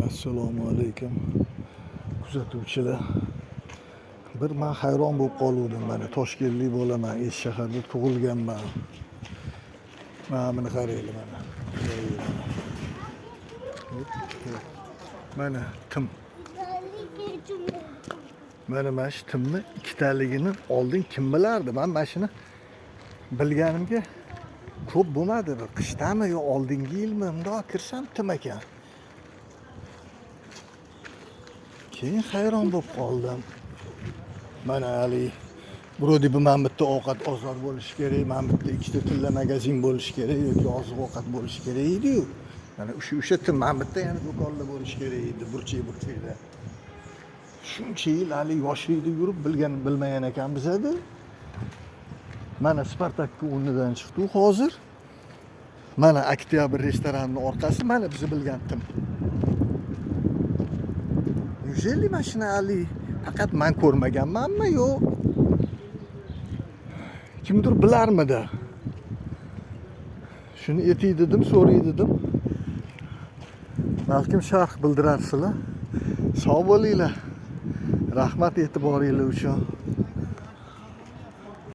Assalomu alaykum kuzatuvchilar. Bir men hayron bo'lib qoldim. Mana Toshkentlik bo'laman, shaharda tug'ilganman. Mana buni qaranglar mana. Mana tim. Mana shu timni ikkitaligini oldin kim bilardi? Men mana shuni bilganimga ko'p bo'lmadi. Qishdami yo oldingi yilmi bundoq kirsam tim ekan. Keyin hayron bo'lib qoldim. Mana hali burodi bu men bitta ovqat ozor bo'lishi kerak, men bitta ikkita tilla magazin bo'lishi kerak yoki oziq ovqat bo'lishi kerak edi-yu. Mana o'sha tim men bitta yana do'konda bo'lishi kerak edi, burchak-burchakda. Shuncha yil hali yoshlikda yurib bilmagan ekan bizada. Mana Spartakka o'rnidan chiqdi hozir. Mana Oktyabr restoranining orqasi mana biz bilgan tim. Neужели mashina hali faqat men ko'rmaganmanmi yo kimdir bilarmidi? Shuni aytay dedim, so'ray dedim. Balkim sharh bildirarsizlar. Sog' bo'linglar. Rahmat e'tiboringlar uchun.